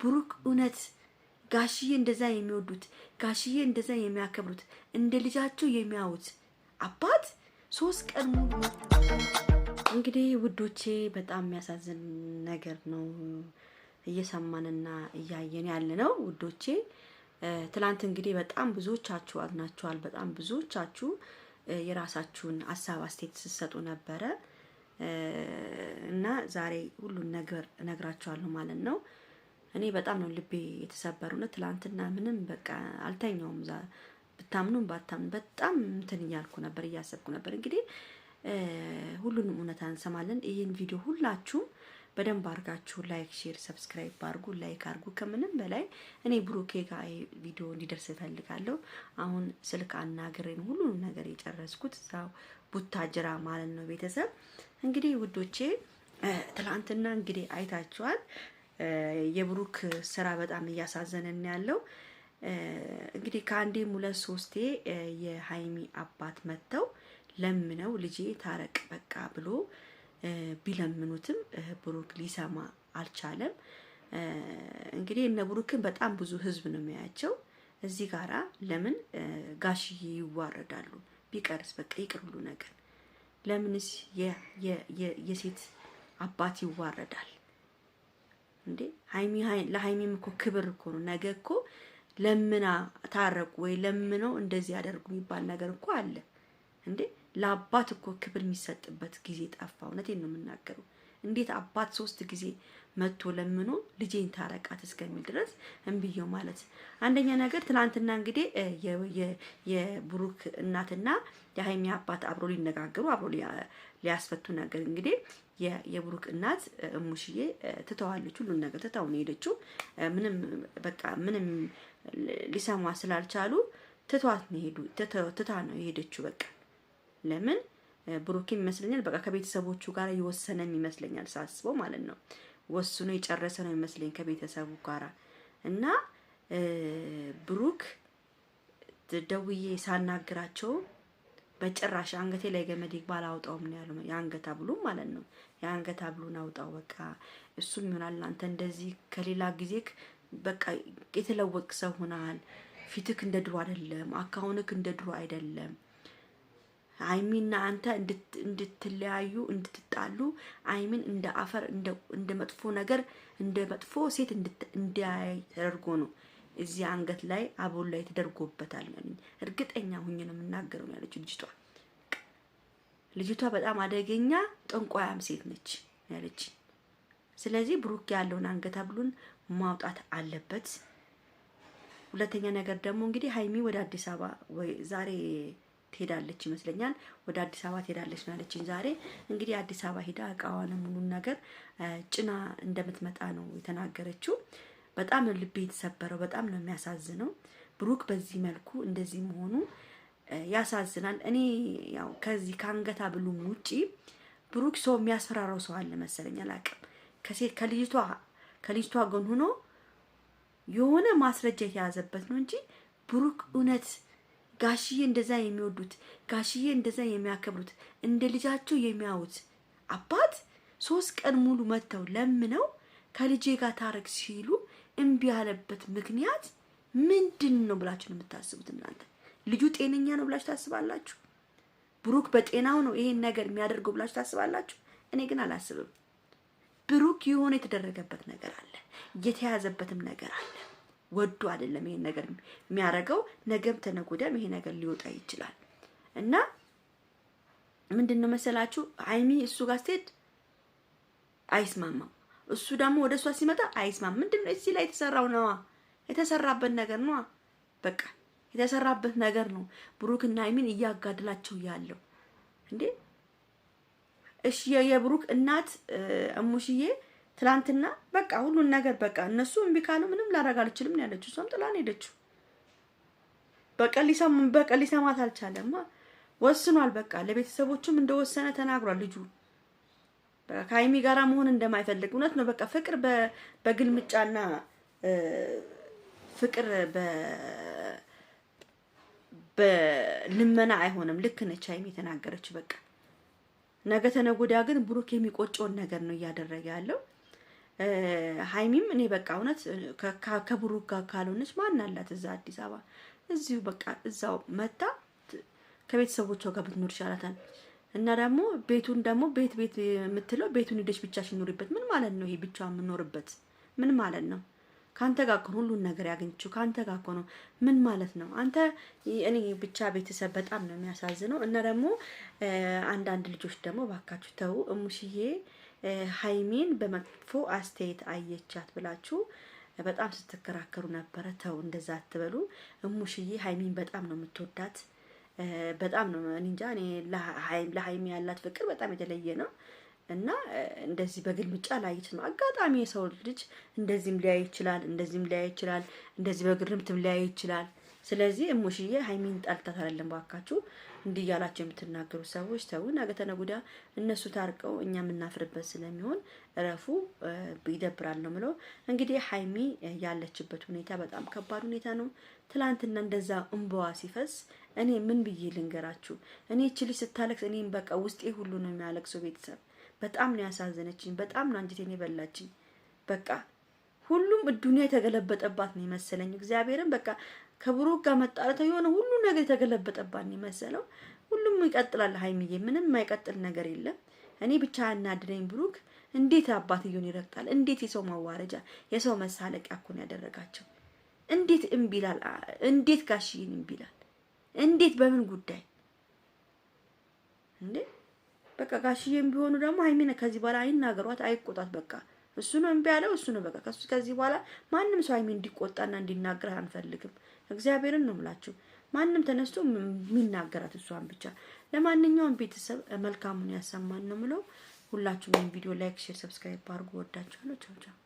ብሩክ እውነት ጋሽዬ እንደዛ የሚወዱት ጋሽዬ እንደዛ የሚያከብሩት እንደ ልጃቸው የሚያዩት አባት 3 ቀን ሙሉ እንግዲህ ውዶቼ በጣም የሚያሳዝን ነገር ነው እየሰማንና እያየን ያለነው ውዶቼ። ትላንት እንግዲህ በጣም ብዙዎቻችሁ አዝናችኋል። በጣም ብዙዎቻችሁ የራሳችሁን ሐሳብ አስተያየት ስትሰጡ ነበረ እና ዛሬ ሁሉን ነገር እነግራችኋለሁ ማለት ነው። እኔ በጣም ነው ልቤ የተሰበረው። ትላንትና ምንም በቃ አልተኛውም። ብታምኑም ባታምኑ በጣም እንትን እያልኩ ነበር፣ እያሰብኩ ነበር። እንግዲህ ሁሉንም እውነታ እንሰማለን። ይሄን ቪዲዮ ሁላችሁም በደንብ አድርጋችሁ ላይክ፣ ሼር፣ ሰብስክራይብ አድርጉ፣ ላይክ አድርጉ። ከምንም በላይ እኔ ብሩኬ ጋር ቪዲዮ እንዲደርስ እፈልጋለሁ። አሁን ስልክ አናግሬን ሁሉንም ነገር የጨረስኩት እዛው ቡታጅራ ማለት ነው። ቤተሰብ እንግዲህ ውዶቼ ትላንትና እንግዲህ አይታችኋል። የብሩክ ስራ በጣም እያሳዘነን ያለው እንግዲህ ከአንዴም 2-3 የሃይሚ አባት መተው ለምነው ልጄ ታረቅ በቃ ብሎ ቢለምኑትም ብሩክ ሊሰማ አልቻለም። እንግዲህ እነ ብሩክን በጣም ብዙ ህዝብ ነው የሚያያቸው እዚህ ጋራ። ለምን ጋሽዬ ይዋረዳሉ? ቢቀርስ በቃ ይቅር ሁሉ ነገር። ለምንስ የሴት አባት ይዋረዳል እንዴ? ለሃይሚም እኮ ክብር እኮ ነው። ነገ እኮ ለምና ታረቁ ወይ ለምነው እንደዚህ ያደርጉ የሚባል ነገር እኮ አለ እንዴ? ለአባት እኮ ክብር የሚሰጥበት ጊዜ ጠፋ። እውነቴን ነው የምናገረው። እንዴት አባት 3 ጊዜ መጥቶ ለምኖ ልጄን ታረቃት እስከሚል ድረስ እንብየው ማለት። አንደኛ ነገር ትናንትና እንግዲህ የብሩክ እናትና የሃይሚ አባት አብሮ ሊነጋገሩ አብሮ ሊያስፈቱ ነገር እንግዲህ የብሩክ እናት እሙሽዬ ትተዋለች። ሁሉን ነገር ትታው ነው ሄደችው። ምንም በቃ ምንም ሊሰማ ስላልቻሉ ትቷት ነው ሄዱ። ትታ ነው የሄደችው በቃ። ለምን ብሩክ ይመስለኛል በቃ ከቤተሰቦቹ ጋር ይወሰነም ይመስለኛል ሳስበው ማለት ነው። ወስኖ የጨረሰ ነው ይመስለኝ ከቤተሰቡ ጋር እና ብሩክ ደውዬ ሳናግራቸው በጭራሽ አንገቴ ላይ ገመድ ይባል አውጣውም ነው ያለው። የአንገት ሐብሉ ማለት ነው። የአንገት ሐብሉን አውጣው በቃ። እሱም ይሆናል አንተ እንደዚህ ከሌላ ጊዜክ በቃ የተለወቅ ሰው ሆናል። ፊትክ እንደ ድሮ አይደለም፣ አካውንክ እንደ ድሮ አይደለም። አይሚና አንተ እንድትለያዩ እንድትጣሉ አይሚን እንደ አፈር እንደ መጥፎ ነገር እንደ መጥፎ ሴት እንዲያደርጎ ነው እዚህ አንገት ላይ አቦል ላይ ተደርጎበታል። እርግጠኛ ሁኜ ነው የምናገረው ያለችው ልጅቷ በጣም አደገኛ ጠንቋያም ሴት ነች ያለች። ስለዚህ ብሩክ ያለውን አንገት ሐብሉን ማውጣት አለበት። ሁለተኛ ነገር ደግሞ እንግዲህ ሃይሚ ወደ አዲስ አበባ ወይ ዛሬ ትሄዳለች ይመስለኛል። ወደ አዲስ አበባ ትሄዳለች ማለችኝ ዛሬ። እንግዲህ አዲስ አበባ ሄዳ እቃዋን ሙሉን ነገር ጭና እንደምትመጣ ነው የተናገረችው። በጣም ነው ልቤ የተሰበረው። በጣም ነው የሚያሳዝነው። ብሩክ በዚህ መልኩ እንደዚህ መሆኑ ያሳዝናል። እኔ ያው ከዚህ ከአንገት ሐብሉም ውጪ ብሩክ ሰው የሚያስፈራራው ሰው አለ መሰለኝ አላውቅም። ከልጅቷ ጎን ሆኖ የሆነ ማስረጃ የተያዘበት ነው እንጂ ብሩክ እውነት ጋሽዬ እንደዛ የሚወዱት ጋሽዬ እንደዛ የሚያከብሩት እንደ ልጃቸው የሚያዩት አባት 3 ቀን ሙሉ መተው ለምነው ከልጄ ጋር ታረቅ ሲሉ እምቢ ያለበት ምክንያት ምንድነው ብላችሁ ነው የምታስቡት እናንተ? ልጁ ጤነኛ ነው ብላችሁ ታስባላችሁ? ብሩክ በጤናው ነው ይሄን ነገር የሚያደርገው ብላችሁ ታስባላችሁ? እኔ ግን አላስብም። ብሩክ የሆነ የተደረገበት ነገር አለ፣ የተያዘበትም ነገር አለ። ወዱ አይደለም ይሄን ነገር የሚያረጋው። ነገም ተነጎዳም ይሄ ነገር ሊወጣ ይችላል እና ምንድነው መሰላችሁ ሃይሚ እሱ ጋር ስትሄድ አይስማማም፣ እሱ ደግሞ ወደ እሷ ሲመጣ አይስማም። ምንድነው እዚህ ላይ የተሰራበት ነገር ነው። በቃ የተሰራበት ነገር ነው። ብሩክና ሃይሚን እያጋደላቸው ያለው እንዴ። እሺ የብሩክ እናት እሙሽዬ ትላንትና በቃ ሁሉን ነገር በቃ እነሱ እምቢ ካሉ ምንም ላደርግ አልችልም ነው ያለችው። እሷም ጥላን ሄደችው። በቃ ሊሰማት አልቻለም። ወስኗል። በቃ ለቤተሰቦቹም እንደወሰነ ተናግሯል። ልጁ በቃ ከሃይሚ ጋራ መሆን እንደማይፈልግ እውነት ነው። በቃ ፍቅር በግልምጫና ፍቅር በልመና አይሆንም። ልክ ነች ሃይሚ የተናገረችው። በቃ ነገ ተነጎዳ ግን ብሩክ የሚቆጨውን ነገር ነው እያደረገ ያለው። ሃይሚም እኔ በቃ እውነት ከብሩክ ጋር ካልሆነች ማን አላት እዛ አዲስ አበባ እዚሁ በቃ እዛው መታ ከቤተሰቦቿ ጋር ብትኖር ይሻላታል። እና ደግሞ ቤቱን ደግሞ ቤት የምትለው ቤቱን ሄደሽ ብቻሽን ኑሪበት ምን ማለት ነው? ይሄ ብቻዋን የምኖርበት ምን ማለት ነው? ካንተ ጋር እኮ ሁሉን ነገር ያገኘችው ካንተ ጋር እኮ ነው። ምን ማለት ነው? አንተ እኔ ብቻ ቤተሰብ በጣም ነው የሚያሳዝነው። እና ደግሞ አንዳንድ ልጆች ደግሞ ባካችሁ ተው እሙሽዬ ሃይሚን በመጥፎ አስተያየት አየቻት ብላችሁ በጣም ስትከራከሩ ነበረ። ተው እንደዛ አትበሉ። እሙሽዬ ሃይሚን በጣም ነው የምትወዳት። በጣም ነው እንጃ እኔ ለሃይሚ ያላት ፍቅር በጣም የተለየ ነው። እና እንደዚህ በግልምጫ ላይት ነው አጋጣሚ የሰው ልጅ እንደዚህም ሊያይ ይችላል፣ እንደዚህም ሊያይ ይችላል፣ እንደዚህ በግርምትም ሊያይ ይችላል። ስለዚህ እሙሽዬ ሃይሚን ጠልታት አይደለም ባካችሁ እንዲህ ያላችሁ የምትናገሩ ሰዎች ተው። ነገ ተነገ ወዲያ እነሱ ታርቀው እኛ የምናፍርበት ስለሚሆን እረፉ። ይደብራል ነው ምለው። እንግዲህ ሃይሚ ያለችበት ሁኔታ በጣም ከባድ ሁኔታ ነው። ትላንትና እንደዛ እንባዋ ሲፈስ እኔ ምን ብዬ ልንገራችሁ? እኔ እቺ ልጅ ስታለቅስ እኔም በቃ ውስጤ ሁሉ ነው የሚያለቅሰው። ቤተሰብ በጣም ነው ያሳዘነችኝ፣ በጣም ነው አንጀቴን የበላችኝ። በቃ ሁሉም ዱንያ የተገለበጠባት ነው የመሰለኝ። እግዚአብሔርን በቃ ከብሩክ ጋር መጣላት የሆነ ሁሉ ነገር የተገለበጠባት ነው የመሰለው። ሁሉም ይቀጥላል። ሃይሚዬ ምንም የማይቀጥል ነገር የለም። እኔ ብቻ ያናድረኝ ብሩክ እንዴት አባትየውን ይረግጣል? እንዴት የሰው ማዋረጃ የሰው መሳለቂያ እኮ ነው ያደረጋቸው። እንዴት እምቢ ይላል? እንዴት ጋሽዬን እምቢ ይላል? እንዴት በምን ጉዳይ እንዴ? በቃ ጋሽዬም ቢሆኑ ደግሞ ሃይሚን ከዚህ በኋላ አይናገሯት፣ አይቆጣት። በቃ እሱ ነው እምቢ ያለው እሱ ነው። በቃ ከዚህ በኋላ ማንም ሰው ሃይሚን እንዲቆጣና እንዲናገር አንፈልግም። እግዚአብሔርን ነው የምላችሁ። ማንም ተነስቶ የሚናገራት እሷን ብቻ። ለማንኛውም ቤተሰብ መልካሙን ያሰማን ነው የምለው። ሁላችሁም ቪዲዮ ላይክ፣ ሼር፣ ሰብስክራይብ አድርጉ። ወዳችኋለሁ። ቻው ቻው።